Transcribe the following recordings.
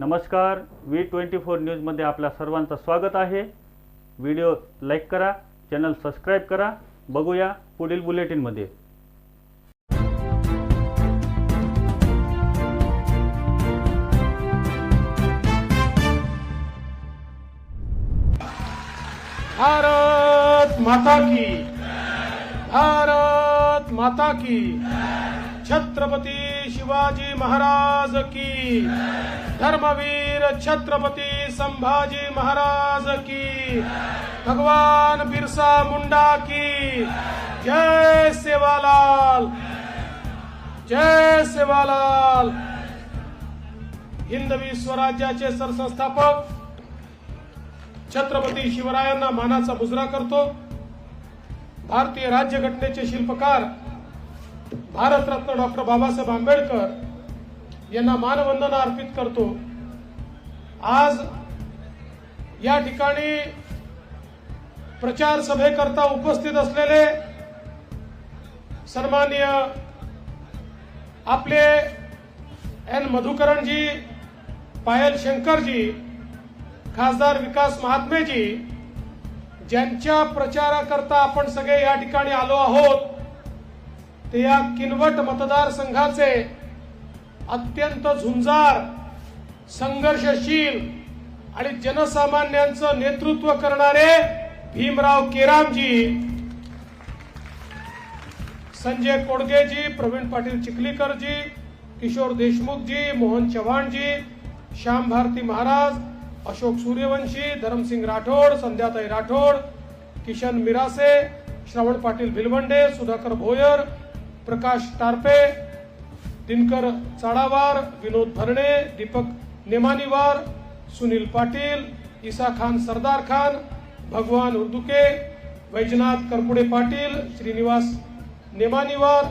नमस्कार, V24 न्यूजमध्ये आपल्या सर्वांचं स्वागत आहे। व्हिडिओ लाईक करा, चॅनल सबस्क्राइब करा। बघूया पुढील बुलेटिनमध्ये। भारत माता की, भारत माता की, छत्रपती शिवाजी महाराज की, धर्मवीर छत्रपती संभाजी महाराज की, भगवान बिरसा मुंडा की, जय सेवालाल, जय सेवालाल। हिंदवी स्वराज्याचे सरसंस्थापक छत्रपती शिवरायांना मानाचा मुजरा करतो। भारतीय राज्यघटनेचे शिल्पकार भारतरत्न डॉक्टर बाबासाहेब आंबेडकर यांना मानवंदना अर्पित करतो। आज या ठिकाणी प्रचार सभेकरता उपस्थित असलेले सन्माननीय आपले एन मधुकरणजी, पायल शंकरजी, खासदार विकास महात्मेजी, ज्यांच्या प्रचाराकरता आपण सगळे या ठिकाणी आलो आहोत, ते या किनवट मतदारसंघाचे अत्यंत झुंजार, संघर्षशील आणि जनसामान्यांचं नेतृत्व करणारे भीमराव केरामजी, संजय कोडगेजी, प्रवीण पाटील चिखलीकरजी, किशोर देशमुखजी, मोहन चव्हाणजी, श्याम भारती महाराज, अशोक सूर्यवंशी, धरमसिंग राठोड, संध्याताई राठोड, किशन मिरासे, श्रवण पाटील भिलवंडे, सुधाकर भोयर, प्रकाश टारपे, दिनकर चाडावार, विनोद भरणे, दीपक नेमानीवार, सुनील पाटील, ईसा खान सरदार खान, भगवान उर्दुके, वैजनाथ करपुडे पाटील, श्रीनिवास नेमानीवार,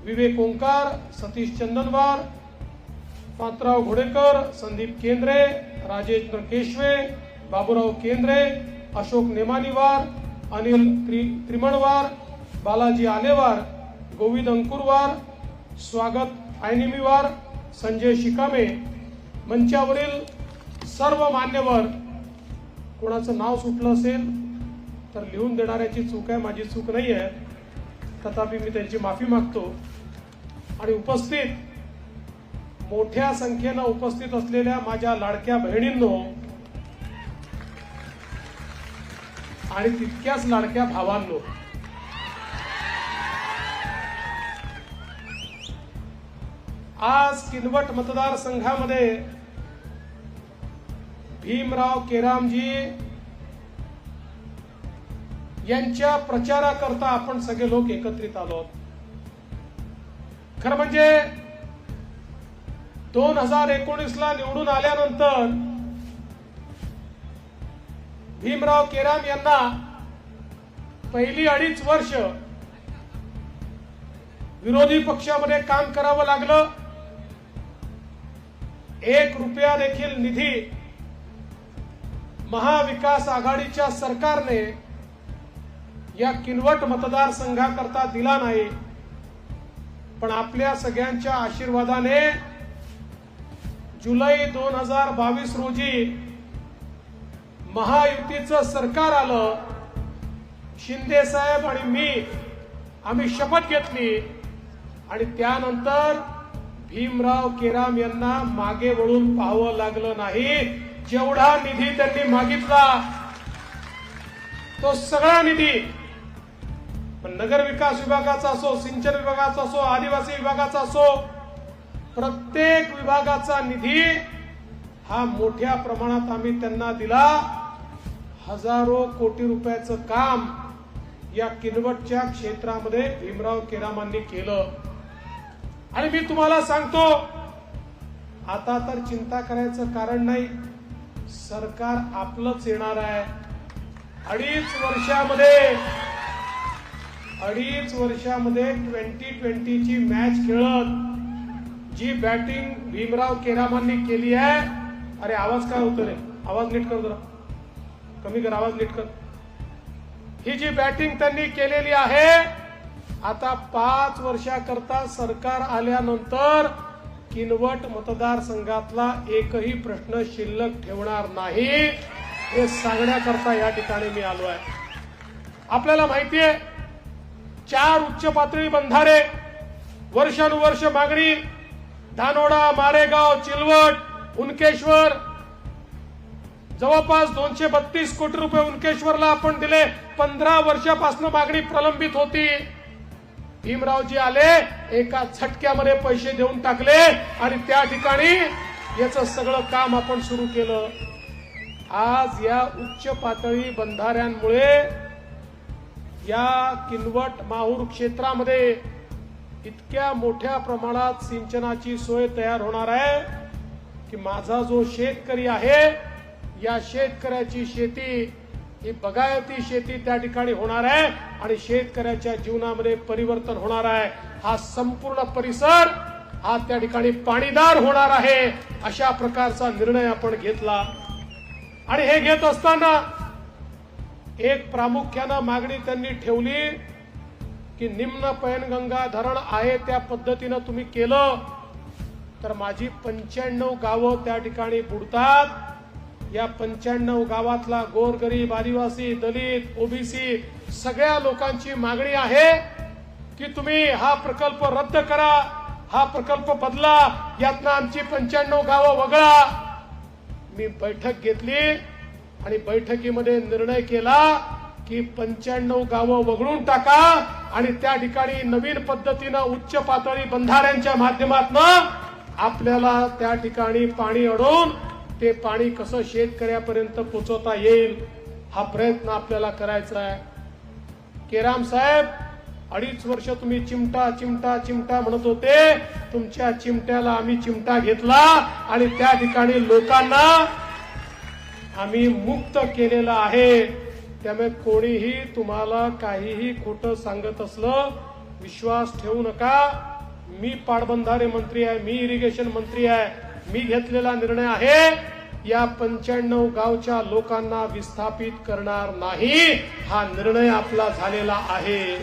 विवेक ओंकार, सतीश चंदनवार, पात्राव घोडेकर, संदीप केंद्रे, राजेंद्र केशवे, बाबूराव केंद्रे, अशोक नेमानीवार, अनिल त्रिमणवार, बालाजी आलेवार, गोविंद अंकुरवार, स्वागत आयनिमीवार, संजय शिकामे, मंचावरील सर्व मान्यवर। कोणाचं नाव सुटलं असेल तर लिहून देणाऱ्याची चूक आहे, माझी चूक नाही आहे, तथापि मी त्यांची माफी मागतो। आणि उपस्थित मोठ्या संख्येनं उपस्थित असलेल्या माझ्या लाडक्या बहिणींनो आणि तितक्याच लाडक्या भावांनो, आज किनवट मतदारसंघामध्ये भीमराव केरामजी यांच्या प्रचाराकरता आपण सगळे लोक एकत्रित आलो आहोत। खरं म्हणजे 2019 ला निवडून आल्यानंतर भीमराव केराम यांना पहिली 2.5 वर्ष विरोधी पक्षामध्ये काम करावं लागलं। 1 रुपया देखील निधी महाविकास आघाडीच्या सरकारने या किनवट मतदारसंघाकरता दिला नाही, पण आपल्या सगळ्यांच्या आशीर्वादाने जुलै 2022 रोजी महायुतीचं सरकार आलं। शिंदे साहेब आणि मी आम्ही शपथ घेतली आणि त्यानंतर भीमराव केराम यांना मागे वळून पाहावं लागलं नाही। जेवढा निधी त्यांनी मागितला तो सगळा निधी, पण नगर विकास विभागाचा असो, सिंचन विभागाचा असो, आदिवासी विभागाचा असो, प्रत्येक विभागाचा निधी हा मोठ्या प्रमाणात आम्ही त्यांना दिला। हजारो कोटी रुपयाचं काम या किनवटच्या क्षेत्रामध्ये भीमराव केरामांनी केलं। आणि मी तुम्हाला सांगतो, आता तर चिंता करायचं कारण नाही, सरकार आपलंच येणार आहे। 2.5 वर्षामध्ये 2020 ची मॅच खेळत जी बॅटिंग भीमराव केरामांनी केली आहे, अरे आवाज काय होतो रे, आवाज नीट कर, जरा कमी कर, आवाज नीट कर। ही जी बॅटिंग त्यांनी केलेली आहे, आता 5 वर्षाकरता सरकार आल्यानंतर किनवट मतदारसंघातला एकही प्रश्न शिल्लक ठेवणार नाही हे सांगण्याकरता या ठिकाणी मी आलो आहे. आपल्याला माहितीये 4 उच्च पातळी बंधारे वर्षानुवर्ष मागणी, धानोडा, मारेगाव, चिलवट, उनकेश्वर, जवळपास 232 कोटी रुपये उनकेश्वरला आपण दिले. 15 वर्षापासून मागणी प्रलंबित होती. भीमरावजी आले, एका झटक्यामध्ये पैसे देऊन टाकले आणि त्या ठिकाणी याचं सगळं काम आपण सुरू केलं. आज या उच्च पातळी बंधाऱ्यांमुळे या किनवट माहूर क्षेत्रामध्ये इतक्या मोठ्या प्रमाणात सिंचनाची सोय तयार होणार आहे की माझा जो शेतकरी आहे या शेतकऱ्याची शेती ही बागायती शेती त्या ठिकाणी होणार आहे आणि शेतकऱ्याच्या जीवनामध्ये परिवर्तन होणार आहे. हा संपूर्ण परिसर हा त्या ठिकाणी पाणीदार होणार आहे. अशा प्रकारचा निर्णय आपण घेतला आणि हे घेत असताना एक प्रामुख्यानं मागणी त्यांनी ठेवली की निम्न पैनगंगा धरण आहे त्या पद्धतीनं तुम्ही केलं तर माझी 95 गावं त्या ठिकाणी बुडतात. या 95 गावातला गोरगरीब, आदिवासी, दलित, ओबीसी सगळ्या लोकांची मागणी आहे की तुम्ही हा प्रकल्प रद्द करा, हा प्रकल्प बदला, यातनं आमची 95 गावं वगळा. मी बैठक घेतली आणि बैठकीमध्ये निर्णय केला की 95 गावं वगळून टाका आणि त्या ठिकाणी नवीन पद्धतीनं उच्च पातळी बंधाऱ्यांच्या माध्यमातून आपल्याला त्या ठिकाणी पाणी अडवून ते पाणी कसं शेतकऱ्यापर्यंत पोहोचवता येईल हा प्रयत्न आपल्याला करायचा आहे. केराम साहेब 2.5 वर्ष तुम्ही चिमटा चिमटा चिमटा म्हणत होते. तुमच्या चिमट्याला आम्ही चिमटा घेतला आणि त्या ठिकाणी लोकांना आम्ही मुक्त केलेलं आहे. त्यामुळे कोणीही तुम्हाला काहीही खोटं सांगत असलं विश्वास ठेवू नका. मी पाटबंधारे मंत्री आहे, मी इरिगेशन मंत्री आहे. मी घेतलेला निर्णय आहे या 95 गावच्या लोकांना विस्थापित करणार नाही. हा निर्णय आपला झालेला आहे.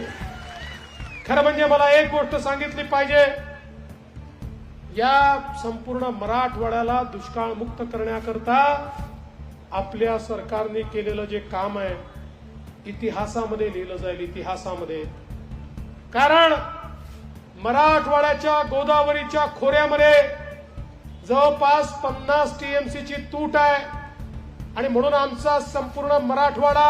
खरं म्हणजे मला एक गोष्ट सांगितली पाहिजे, या संपूर्ण मराठवाड्याला दुष्काळ मुक्त करण्याकरता आपल्या सरकारने केलेलं जे काम आहे इतिहासामध्ये लिहिलं जाईल, इतिहासामध्ये. कारण मराठवाड्याच्या गोदावरीच्या खोऱ्यामध्ये जवळपास 50 टीएमसीची तूट आहे आणि म्हणून आमचा संपूर्ण मराठवाडा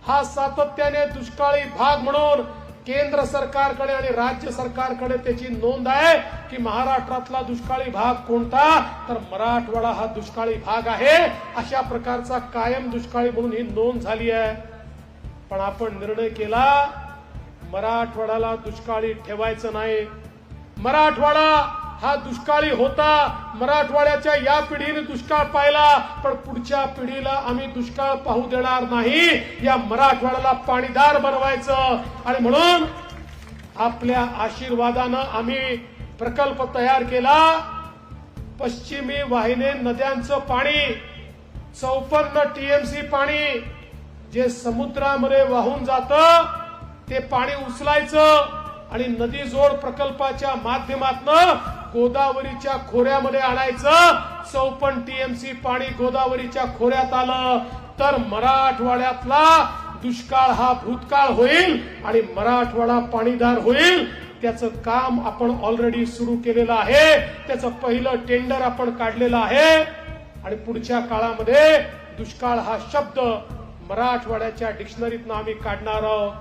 हा सातत्याने दुष्काळी भाग म्हणून केंद्र सरकारकडे आणि राज्य सरकारकडे त्याची नोंद आहे की महाराष्ट्रातला दुष्काळी भाग कोणता, तर मराठवाडा हा दुष्काळी भाग आहे. अशा प्रकारचा कायम दुष्काळी म्हणून ही नोंद झाली आहे. पण आपण निर्णय केला मराठवाड्याला दुष्काळी ठेवायचं नाही. मराठवाडा हा दुष्काळी होता. मराठवाड्याच्या या पिढीने दुष्काळ पाहिला, पण पुढच्या पिढीला आम्ही दुष्काळ पाहू देणार नाही. या मराठवाड्याला पाणीदार बनवायचं आणि म्हणून आपल्या आशीर्वादानं आम्ही प्रकल्प तयार केला. पश्चिमी वाहिनी नद्यांचं पाणी 54 टीएमसी पाणी जे समुद्रामध्ये वाहून जातं ते पाणी उचलायचं आणि नदी जोड प्रकल्पाच्या माध्यमातून गोदावरीच्या खोऱ्यामध्ये आणायचं. 54 टीएमसी पाणी गोदावरीच्या खोऱ्यात आलं तर मराठवाड्यातला दुष्काळ हा भूतकाळ होईल आणि मराठवाडा पाणीदार होईल. त्याचं काम आपण ऑलरेडी सुरू केलेलं आहे. त्याचं पहिलं टेंडर आपण काढलेलं आहे आणि पुढच्या काळामध्ये दुष्काळ हा शब्द मराठवाड्याच्या डिक्शनरीतनं आम्ही काढणार आहोत.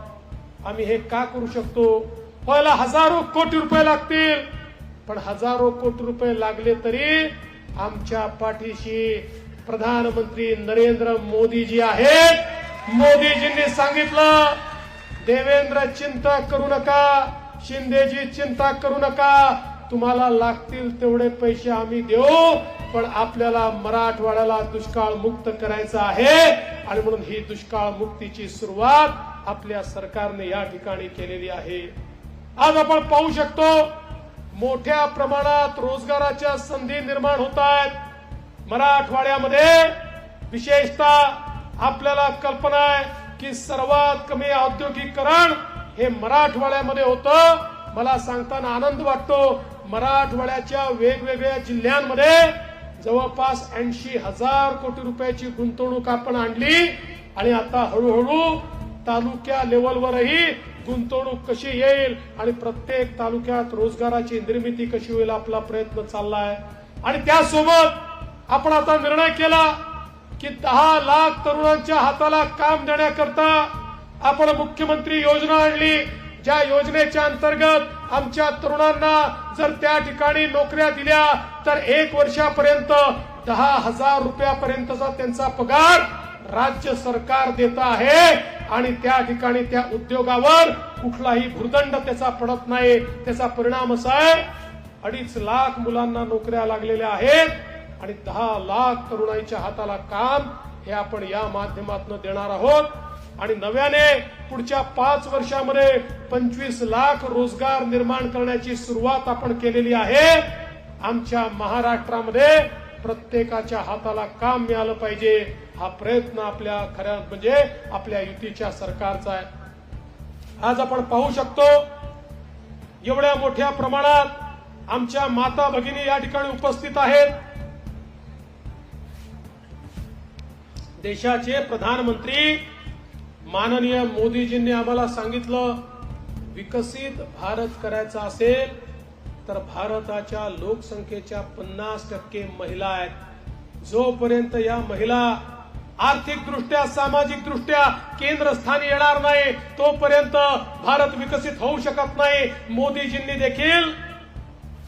आम्ही हे का करू शकतो? पहिला हजारो कोटी रुपये लागतील, पण हजारो कोटी रुपये लागले तरी आमच्या पाठीशी प्रधानमंत्री नरेंद्र मोदीजी आहेत. मोदीजींनी सांगितलं देवेंद्र चिंता करू नका, शिंदेजी चिंता करू नका, तुम्हाला लागतील तेवढे पैसे आम्ही देऊ, पण आपल्याला मराठवाड्याला दुष्काळ मुक्त करायचं आहे आणि म्हणून ही दुष्काळ मुक्तीची सुरुवात आपल्या सरकारने या ठिकाणी केलेली आहे. आज आपण पाहू शकतो मोठ्या प्रमाणात रोजगाराच्या संधी निर्माण होत आहेत मराठवाड्यामध्ये. विशेषतः आपल्याला कल्पना आहे की सर्वात कमी औद्योगिकरण हे मराठवाड्यामध्ये होतं. मला सांगताना आनंद वाटतो मराठवाड्याच्या वेगवेगळ्या जिल्ह्यांमध्ये जवळपास 80,000 कोटी रुपयाची गुंतवणूक आपण आणली आणि आता हळूहळू तालुक्या लेवलवरही गुंतवणूक कशी येईल आणि प्रत्येक तालुक्यात रोजगाराची निर्मिती कशी होईल आपला प्रयत्न चाललाय. आणि त्यासोबत आपण आता निर्णय केला की 10 लाख तरुणांच्या हाताला काम देण्याकरता आपण मुख्यमंत्री योजना आणली, ज्या योजनेच्या अंतर्गत आमच्या तरुणांना जर त्या ठिकाणी नोकऱ्या दिल्या तर 1 वर्षापर्यंत 10,000 रुपयापर्यंतचा त्यांचा पगार राज्य सरकार देत आहे आणि त्या ठिकाणी त्या उद्योगावर कुठलाही भुर्दंड त्याचा पडत नाही. त्याचा परिणाम असा आहे 2.5 लाख मुलांना नोकऱ्या लागलेल्या आहेत आणि 10 लाख तरुणाईच्या हाताला काम हे आपण या माध्यमातून देणार आहोत. आणि नव्याने पुढच्या 5 वर्षामध्ये 25 लाख रोजगार निर्माण करण्याची सुरुवात आपण केलेली आहे. आमच्या महाराष्ट्रामध्ये प्रत्येकाच्या हाताला काम मिळालं पाहिजे हा प्रयत्न आपल्या खऱ्या म्हणजे आपल्या युतीच्या सरकारचा आहे. आज आपण पाहू शकतो एवढ्या मोठ्या प्रमाणात आमच्या माता भगिनी या ठिकाणी उपस्थित आहेत. देशाचे प्रधानमंत्री माननीय मोदीजींनी आम्हाला सांगितलं विकसित भारत करायचा असेल तर भारताच्या लोकसंख्येच्या 50% महिला आहेत. जोपर्यंत या महिला आर्थिकदृष्ट्या सामाजिकदृष्ट्या केंद्रस्थानी येणार नाही तोपर्यंत भारत विकसित होऊ शकत नाही. मोदीजींनी देखील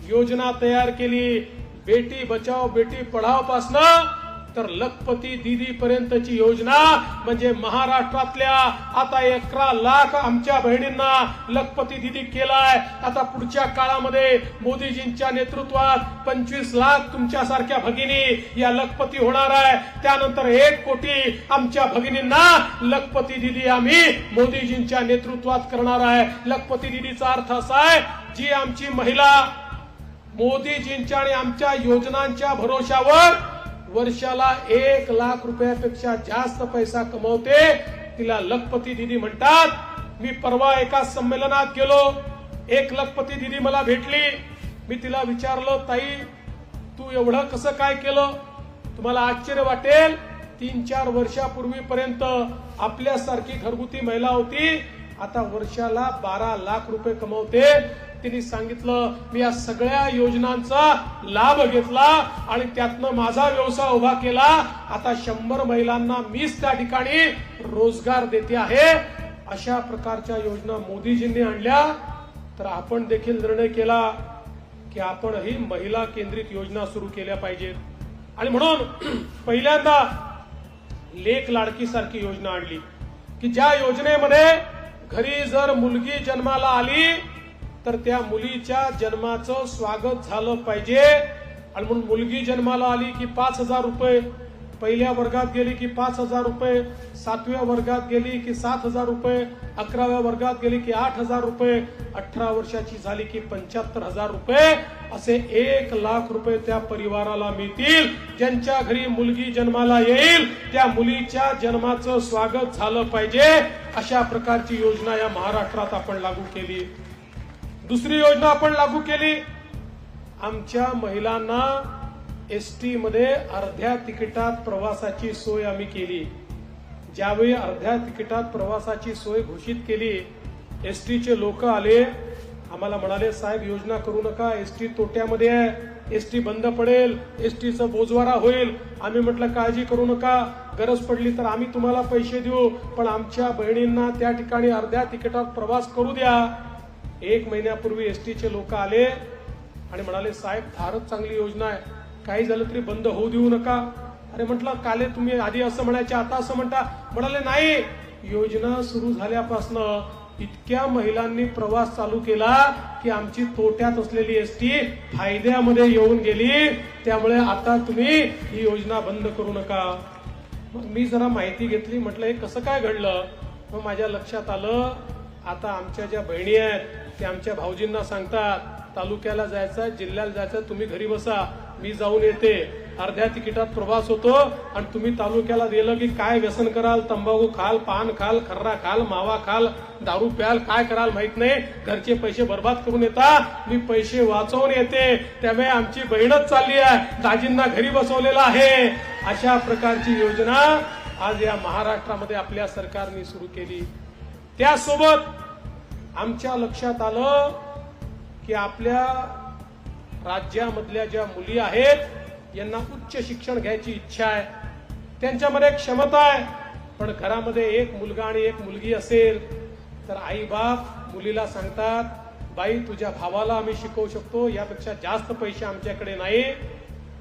योजना तयार केली बेटी बचाओ बेटी पढाओ पासनं तर लखपती दीदी पर्यंतची योजना म्हणजे महाराष्ट्रातल्या आता 11 लाख आमच्या बहिणींना लखपती दीदी केलाय. आता पुढच्या काळामध्ये मोदीजींच्या नेतृत्वात 25 लाख तुमच्यासारख्या भगिनी या लखपती होणार आहे. त्यानंतर 1 कोटी आमच्या भगिनींना लखपती दीदी आम्ही मोदीजींच्या नेतृत्वात करणार आहे. लखपती दीदीचा अर्थ असा आहे जी आमची महिला मोदीजींच्या आणि आमच्या योजनांच्या भरोशावर वर्षाला 1 लाख रुपयापेक्षा जास्त पैसा कमवते तिला लखपती दीदी म्हणतात. मी परवा एका संमेलनात गेलो, एक लखपती दीदी मला भेटली. मी तिला विचारलं ताई तू एवढं कसं काय केलं? तुम्हाला आश्चर्य वाटेल 3-4 वर्षापूर्वीपर्यंत आपल्यासारखी घरगुती महिला होती, आता वर्षाला 12 लाख रुपये कमवते. तिने सांगितलं मी या सगळ्या योजनांचा लाभ घेतला आणि त्यातनं माझा व्यवसाय उभा केला. आता 100 महिलांना मीच त्या ठिकाणी रोजगार देते आहे. अशा प्रकारच्या योजना मोदीजींनी आणल्या तर आपण देखील निर्णय केला की आपणही महिला केंद्रित योजना सुरू केल्या पाहिजेत. आणि म्हणून पहिल्यांदा लेक लाडकी सारखी योजना आणली की ज्या योजनेमध्ये घरी जर मुलगी जन्माला आली तर त्या मुलीच्या जन्माचं स्वागत झालं पाहिजे. आणि म्हणून मुलगी जन्माला आली की 5,000 रुपये, पहिल्या वर्गात गेली की 5,000 रुपये, 7व्या वर्गात गेली की 7,000 रुपये, 11व्या वर्गात गेली की 8,000 रुपये, 18 वर्षाची झाली की 75,000 रुपये, असे 1 लाख रुपये त्या परिवाराला मिळतील. ज्यांच्या घरी मुलगी जन्माला येईल त्या मुलीच्या जन्माचं स्वागत झालं पाहिजे. अशा प्रकारची योजना या महाराष्ट्रात आपण लागू केली. दुसरी योजना आपण लागू केली, आमच्या महिलांना एसटी मध्ये अर्ध्या तिकिटात प्रवासाची सोय आम्ही केली. ज्यावेळी अर्ध्या तिकिटात प्रवासाची सोय घोषित केली एसटीचे लोक आले आम्हाला म्हणाले साहेब योजना करू नका, एसटी तोट्यामध्ये आहे, एसटी बंद पडेल, एसटीचं बोजवारा होईल. आम्ही म्हटलं काळजी करू नका, गरज पडली तर आम्ही तुम्हाला पैसे देऊ पण आमच्या बहिणींना त्या ठिकाणी अर्ध्या तिकिटात प्रवास करू द्या. 1 महिन्यापूर्वी एसटीचे लोक आले आणि म्हणाले साहेब फारच चांगली योजना आहे, काही झालं तरी बंद होऊ देऊ नका. अरे म्हटलं काले तुम्ही आधी असं म्हणायचे आता असं म्हणता. म्हणाले नाही, योजना सुरू झाल्यापासून इतक्या महिलांनी प्रवास चालू केला की आमची तोट्यात असलेली एसटी फायद्यामध्ये येऊन गेली, त्यामुळे आता तुम्ही ही योजना बंद करू नका. मग मी जरा माहिती घेतली, म्हटलं हे कसं काय घडलं. मग माझ्या लक्षात आलं आता आमच्या ज्या बहिणी आहेत त्या आमच्या भाऊजींना सांगतात तालुक्याला जायचं जिल्ह्याला जायचं तुम्ही घरी बसा मी जाऊन येते. अर्ध्या तिकिटात प्रवास होतो आणि तुम्ही तालुक्याला गेलं की काय व्यसन कराल, तंबाखू खाल, पान खाल, खर्रा खाल, मावा खाल, दारू प्याल, काय कराल माहित नाही, घरचे पैसे बर्बाद करून येता, मी पैसे वाचवून येते, त्यामुळे आमची बहीणच चालली आहे, दाजींना घरी बसवलेला आहे. अशा प्रकारची योजना आज या महाराष्ट्रामध्ये आपल्या सरकारने सुरू केली. त्यासोबत आमच्या लक्षात आलं की आपल्या राज्यामधल्या ज्या मुली आहेत यांना उच्च शिक्षण घ्यायची इच्छा आहे, त्यांच्यामध्ये क्षमता आहे, पण घरामध्ये एक मुलगा आणि एक मुलगी असेल तर आई बाप मुलीला सांगतात, बाई तुझ्या भावाला आम्ही शिकवू शकतो, यापेक्षा जास्त पैसे आमच्याकडे नाही,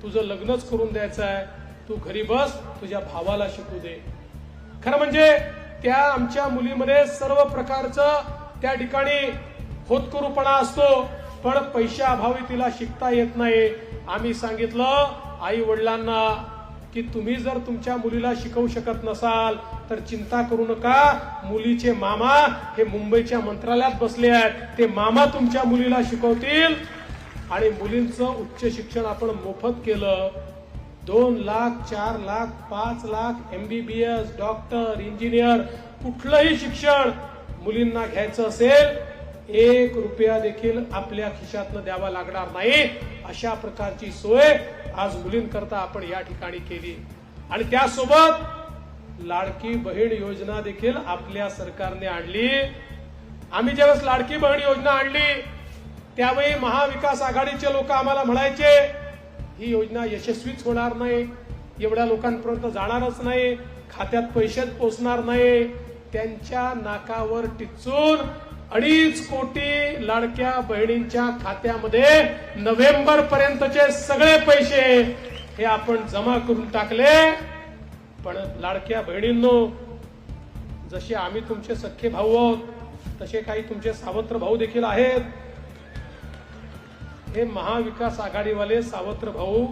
तुझं लग्नच करून द्यायचं आहे, तू घरी बस, तुझ्या भावाला शिकू दे. खरं म्हणजे त्या आमच्या मुलीमध्ये सर्व प्रकारचं त्या ठिकाणी होतकरूपणा असतो, पण पैशाअभावी तिला शिकता येत नाही. आम्ही सांगितलं आई वडिलांना की तुम्ही जर तुमच्या मुलीला शिकवू शकत नसाल तर चिंता करू नका, मुलीचे मामा हे मुंबईच्या मंत्रालयात बसले आहेत, ते मामा तुमच्या मुलीला शिकवतील. आणि मुलींचं उच्च शिक्षण आपण मोफत केलं. 2 lakh, 4 lakh, 5 lakh, MBBS, doctor, engineer, कुठलंही शिक्षण मुलींना घ्यायचं असेल 1 रुपया देखील आपल्या खिशातनं द्यावा लागणार नाही. अशा प्रकारची सोय आज मुलींकरता आपण या ठिकाणी केली. आणि त्यासोबत लाडकी बहीण योजना देखील आपल्या सरकारने आणली. आम्ही ज्यावेळेस लाडकी बहीण योजना आणली त्यावेळी महाविकास आघाडीचे लोक आम्हाला म्हणायचे ही योजना यशस्वीच होणार नाही, एवढ्या लोकांपर्यंत जाणारच नाही, खात्यात पैसेच पोचणार नाही. त्यांच्या नाकावर टिचून 2.5 कोटी लाडक्या बहिणींच्या खात्यामध्ये नोव्हेंबर पर्यंतचे सगळे पैसे हे आपण जमा करून टाकले. पण लाडक्या बहिणींनो, जसे आम्ही तुमचे सख्खे भाऊ आहोत तसे काही तुमचे सावत्र भाऊ देखील आहेत. हे महाविकास आघाडीवाले सावत्र भाऊ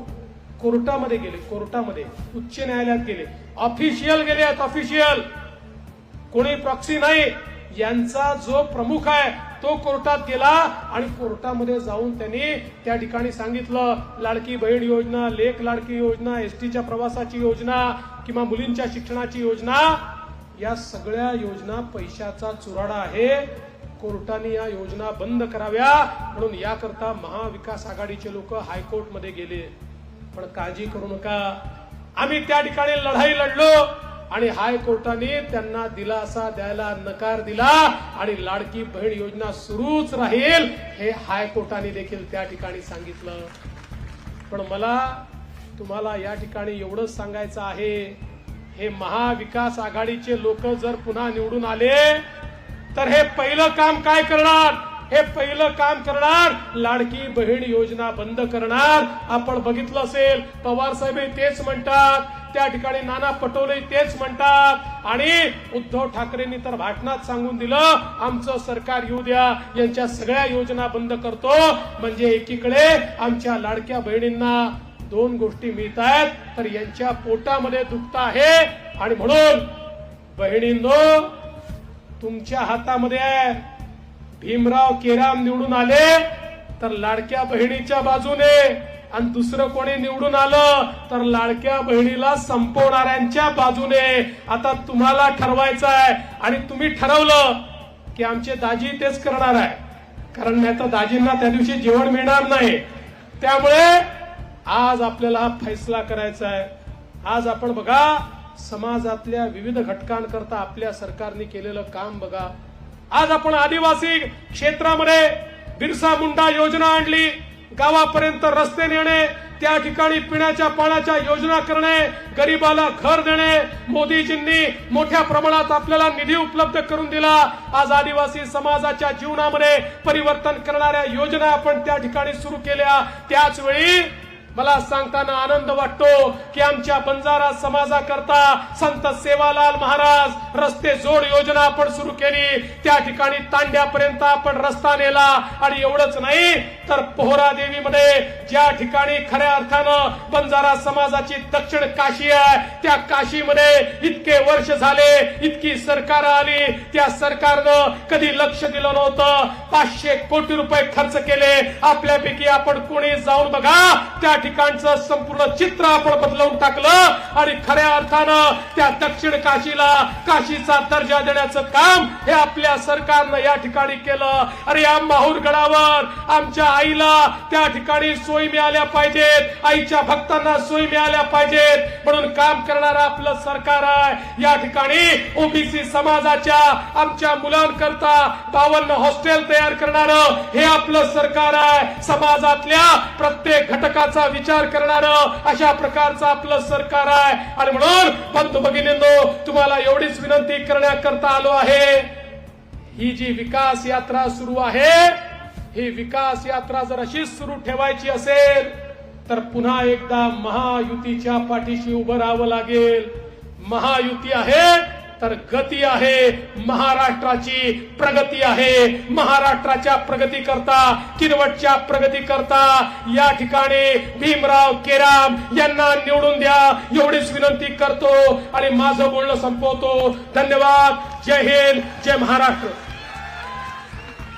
कोर्टामध्ये गेले, कोर्टामध्ये उच्च न्यायालयात गेले, ऑफिशियल गेले आहेत, ऑफिशियल, कोणी प्रॉक्सी नाही. यांचा जो प्रमुख आहे तो कोर्टात गेला आणि कोर्टामध्ये जाऊन त्यांनी त्या ठिकाणी सांगितलं लाडकी बहीण योजना, लेक लाडकी योजना, एसटीच्या प्रवासाची योजना किंवा मुलींच्या शिक्षणाची योजना, या सगळ्या योजना पैशाचा चुराडा आहे. कोर्टाने या योजना बंद कराव्या म्हणून याकरता महाविकास आघाडीचे लोक हायकोर्टमध्ये गेले. पण काळजी करू नका, आम्ही त्या ठिकाणी लढाई लढलो आणि हायकोर्टाने त्यांना दिलासा द्यायला नकार दिला आणि लाडकी बहीण योजना सुरूच राहील हे हायकोर्टाने देखील त्या ठिकाणी सांगितलं. पण मला तुम्हाला या ठिकाणी एवढंच सांगायचं आहे, हे महाविकास आघाडीचे लोक जर पुन्हा निवडून आले तर हे पहिलं काम काय करणार? हे पहिलं काम करणार लाडकी बहीण योजना बंद करणार. आपण बघितलं असेल पवार साहेब तेच म्हणतात, त्या ठिकाणी नाना पटोले तेच म्हणतात आणि उद्धव ठाकरेंनी तर भाषणात सांगून दिलं आमचं सरकार येऊ द्या, यांच्या सगळ्या योजना बंद करतो. म्हणजे एकीकडे आमच्या लाडक्या बहिणींना 2 गोष्टी मिळत आहेत तर यांच्या पोटामध्ये दुखत आहे. आणि म्हणून बहिणींनो, तुमच्या हातामध्ये आहे. भीमराव केराम निवडून आले तर लाडक्या बहिणीच्या बाजूने आणि दुसरं कोणी निवडून आलं तर लाडक्या बहिणीला संपवणाऱ्यांच्या बाजूने. आता तुम्हाला ठरवायचं आहे आणि तुम्ही ठरवलं की आमचे दाजी तेच करणार आहे, कारण नाही तर दाजींना त्या दिवशी जेवण मिळणार नाही. त्यामुळे आज आपल्याला हा फैसला करायचा आहे. आज आपण बघा समाजातल्या विविध घटकांकरता आपल्या सरकारने केलेलं काम बघा. आज आपण आदिवासी क्षेत्रामध्ये बिरसा मुंडा योजना आणली, गावापर्यंत रस्ते नेणे, त्या ठिकाणी पिण्याच्या पाण्याच्या योजना करणे, गरीबाला घर देणे. मोदीजींनी मोठ्या प्रमाणात आपल्याला निधी उपलब्ध करून दिला. आज आदिवासी समाजाच्या जीवनामध्ये परिवर्तन करणाऱ्या योजना आपण त्या ठिकाणी सुरू केल्या. त्याच वेळी मला सांगताना आनंद वाटतो की आमच्या बंजारा समाजाकरता संत सेवालाल महाराज रस्ते जोड योजना आपण सुरू केली. त्या ठिकाणी तांड्यापर्यंत आपण रस्ता नेला. आणि एवढंच नाही तर पोहरा देवीमध्ये ज्या ठिकाणी खऱ्या अर्थानं बंजारा समाजाची दक्षिण काशी आहे, त्या काशीमध्ये इतके वर्ष झाले, इतकी सरकार आली, त्या सरकारनं कधी लक्ष दिलं नव्हतं. 500 कोटी रुपये खर्च केले. आपल्यापैकी आपण कोणी जाऊन बघा, त्या ठिकाणचं संपूर्ण चित्र आपण बदलवून टाकलं आणि खऱ्या अर्थानं त्या दक्षिण काशीला काशीचा दर्जा देण्याचं काम हे आपल्या सरकारनं या ठिकाणी केलं. अरे या माहूर गडावर आमच्या आईला त्या ठिकाणी सोयी मिळाल्या पाहिजेत, आईच्या भक्तांना सोयी मिळाल्या पाहिजेत म्हणून काम करणारं आपलं सरकार आहे. या ठिकाणी ओबीसी समाजाच्या आमच्या मुलांकरता 52 हॉस्टेल तयार करणारं हे आपलं सरकार आहे. समाजातल्या प्रत्येक घटकाचा विचार करणारं अशा प्रकारचं आपलं सरकार आहे. आणि म्हणून बंधू भगिनींनो, तुम्हाला एवढीच विनंती करण्याकरता आलो आहे, ही जी विकास यात्रा सुरू आहे, ही विकास यात्रा जर अशीच सुरू ठेवायची असेल तर पुन्हा एकदा महायुतीच्या पाठीशी उभं राहावं लागेल. महायुती आहे तर गती आहे, महाराष्ट्राची प्रगती आहे. महाराष्ट्राच्या प्रगती करता, किनवटच्या प्रगती करता या ठिकाणी भीमराव केराम यांना निवडून द्या एवढीच विनंती करतो आणि माझं बोलणं संपवतो. धन्यवाद. जय हिंद, जय महाराष्ट्र.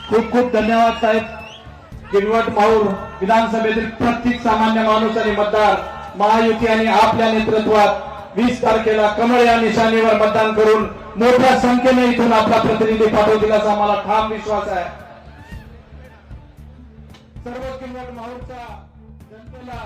खूप खूप धन्यवाद साहेब. किनवट माहूर विधानसभेतील प्रत्येक सामान्य माणूस आणि मतदार महायुती आणि आपल्या नेतृत्वात 20 तारखेला कमळ या निशाणीवर मतदान करून मोठ्या संख्येने इथून आपला प्रतिनिधी पाठवतील असा आम्हाला ठाम विश्वास आहे. सर्व किनवट माहूरच्या जनतेला